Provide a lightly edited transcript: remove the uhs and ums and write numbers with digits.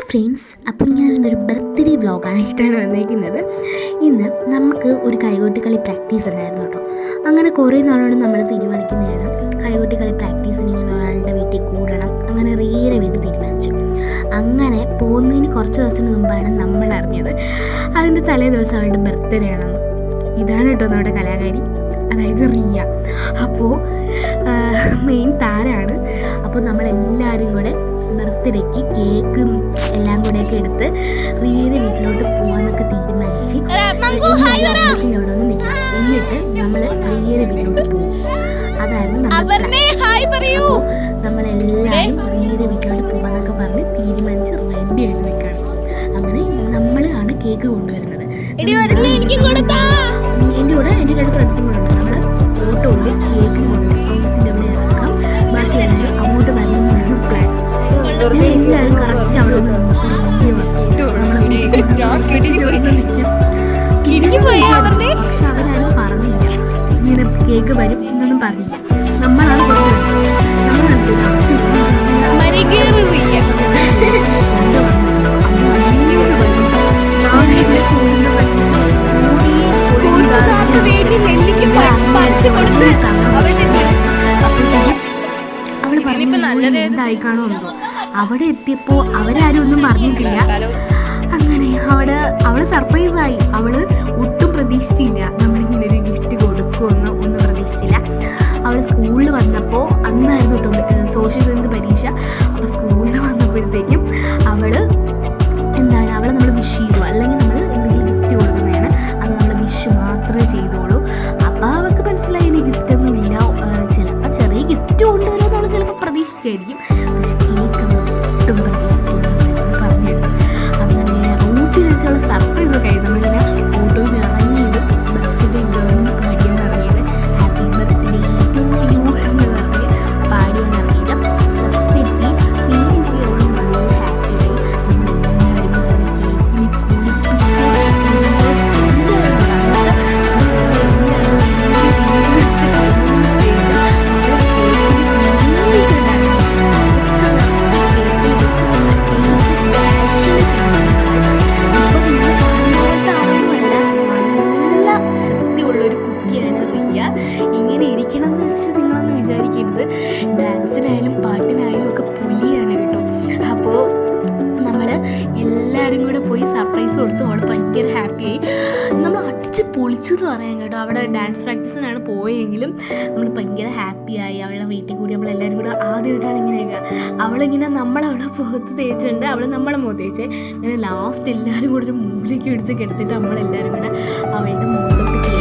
Friends, അപ്പോൾ ഞാനിന്നൊരു birthday വ്ളോഗായിട്ടാണ് വന്നിരിക്കുന്നത്. ഇന്ന് നമുക്ക് ഒരു കൈകൊട്ടിക്കളി പ്രാക്ടീസ് ഉണ്ടായിരുന്നു കേട്ടോ. അങ്ങനെ കുറേ നാളോട് നമ്മൾ തീരുമാനിക്കുന്നതാണ് കൈകൊട്ടിക്കളി പ്രാക്ടീസിന് ഇങ്ങനെ ഒരാളുടെ വീട്ടിൽ കൂടണം. അങ്ങനെ റീറെ വീട്ടിൽ തീരുമാനിച്ചു. അങ്ങനെ പോകുന്നതിന് കുറച്ച് ദിവസത്തിന് മുമ്പാണ് നമ്മൾ അറിഞ്ഞത് അതിൻ്റെ തലേ ദിവസം അവളുടെ ബർത്ത്ഡേ ആണെന്ന്. ഇതാണ് കേട്ടോ നമ്മുടെ കലാകാരി, അതായത് റിയ. അപ്പോൾ മെയിൻ താരമാണ്. അപ്പോൾ നമ്മളെല്ലാവരും കൂടെ ബർത്ത്ഡേക്ക് കേക്കും എല്ലാം കൂടെയൊക്കെ എടുത്ത് റിയയുടെ വീട്ടിലോട്ട് പോകാമെന്നൊക്കെ തീരുമാനിച്ച് അവിടെ ഒന്ന് നിൽക്കണം. എന്നിട്ട് നമ്മൾ റിയയുടെ വീട്ടിലോട്ട് പോകും. അതായിരുന്നു അപ്പോൾ നമ്മളെല്ലാവരും റിയയുടെ വീട്ടിലോട്ട് പോകാമെന്നൊക്കെ പറഞ്ഞ് തീരുമാനിച്ച് റെഡി ആയിട്ട് നിൽക്കണം. അങ്ങനെ നമ്മളാണ് കേക്ക് കൊണ്ടുവരുന്നത്. എൻ്റെ കൂടെ എൻ്റെ രണ്ട് ഫ്രണ്ട്സും കൂടെ ഉണ്ട്. നമ്മൾ ഓട്ടോയിൽ കേക്ക് കൊണ്ടുവരും. അവിടെ ഇറക്കാം. ബാക്കി എല്ലാവരും അങ്ങോട്ട് വരണമെന്നാണ് പ്ലാൻ. എല്ലാവരും കറക്റ്റ് അവിടെ ഒന്ന് പക്ഷെ അവരാരും പറഞ്ഞില്ല ഇങ്ങനെ കേക്ക് വരും എന്നൊന്നും പറഞ്ഞില്ല. നമ്മളാണ് എന്തായി കാണോ എന്തോ. അവിടെ എത്തിയപ്പോൾ അവരാരും ഒന്നും പറഞ്ഞിട്ടില്ല. അങ്ങനെ അവള് സർപ്രൈസായി. അവള് ഒട്ടും പ്രതീക്ഷിച്ചില്ല നമ്മളിങ്ങനെ ഒരു ഗിഫ്റ്റ് കൊടുക്കുമെന്ന് ഒന്നും പ്രതീക്ഷിച്ചില്ല. അവൾ സ്കൂളിൽ വന്നപ്പോൾ അന്നായിരുന്നു കേട്ടോ സോഷ്യൽ സയൻസ് പരീക്ഷ. അപ്പോൾ സ്കൂളിൽ വന്നപ്പോഴത്തേക്കും അവളെ നമ്മൾ വിഷ് ചെയ്തു. അല്ലെങ്കിൽ നമ്മൾ എന്തെങ്കിലും ഗിഫ്റ്റ് കൊടുക്കുന്നതാണ്, അത് നമ്മൾ വിഷ് മാത്രമേ ചെയ്തോളൂ. അപ്പോൾ അവൾക്ക് മനസ്സിലായി ഇനി ഗിഫ്റ്റൊന്നും ഇല്ല. ചിലപ്പോൾ ചെറിയ ഗിഫ്റ്റ് കൊണ്ടുവരുമോ നമ്മൾ ചിലപ്പോൾ പ്രതീക്ഷിച്ചായിരിക്കും. പക്ഷെ കേക്ക് ഒട്ടും പ്രതീക്ഷിച്ചില്ല പറഞ്ഞു. അങ്ങനെ റൂട്ടിൽ വെച്ചുള്ള സർപ്രൈസൊക്കെ ആയി. നമ്മളിങ്ങനെ ഓട്ടോയിൽ ഇറങ്ങിയത് ബർത്ത്ഡേ ഗേളും പാടിയാണ് ഇറങ്ങിയത്. ഹാപ്പി ബർത്ത്ഡേ ടു യു എന്ന് പറഞ്ഞ് പാടിയാണ് ഇറങ്ങിയത്. സത്യത്തിൽ സീരിയസ്ലി അവൾ നല്ല ഹാപ്പിയായി. നമ്മളെല്ലാവരും കേക്കിന് ഇങ്ങനെ ഇരിക്കണം എന്ന് വെച്ച് നിങ്ങളൊന്നും വിചാരിക്കരുത്. ഡാൻസിനായാലും പാട്ടിനായാലും ഒക്കെ പുലിയാണ് കേട്ടോ. അപ്പോൾ നമ്മൾ എല്ലാവരും കൂടെ പോയി സർപ്രൈസ് കൊടുത്തു. അവൾ ഭയങ്കര ഹാപ്പിയായി. നമ്മൾ അടിച്ച് പൊളിച്ചു എന്ന് പറയാം കേട്ടോ. അവിടെ ഡാൻസ് പ്രാക്ടീസിനാണ് പോയെങ്കിലും നമ്മൾ ഭയങ്കര ഹാപ്പിയായി. അവളുടെ വീട്ടിൽ കൂടി നമ്മളെല്ലാവരും കൂടെ ആദ്യമായിട്ടാണ് ഇങ്ങനെയൊക്കെ. അവളിങ്ങനെ നമ്മളവളെ മുഖത്ത് തേച്ചിട്ടുണ്ട്, അവൾ നമ്മളെ മുഖത്ത് തേച്ചേ. അങ്ങനെ ലാസ്റ്റ് എല്ലാവരും കൂടെ ഒരു മൂലയ്ക്ക് പിടിച്ച് കെടുത്തിട്ട് നമ്മളെല്ലാവരും കൂടെ അവളുടെ മുഖത്തോട്ട്